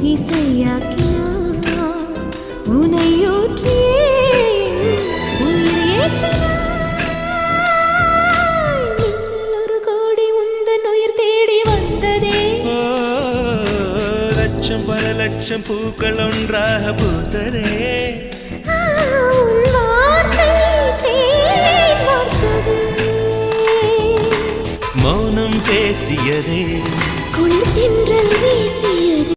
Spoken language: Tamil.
இசையாக்கினார் உனையூற்றியே உயிர் ஏற்றினார் மின்னல் ஒரு கோடி உந்தன் உயிர் தேடி வந்ததே லட்சம் பல லட்சம் பூக்கள் ஒன்றாக பூத்ததே மௌனம் பேசியதே குளிர் தென்றல் வீசியது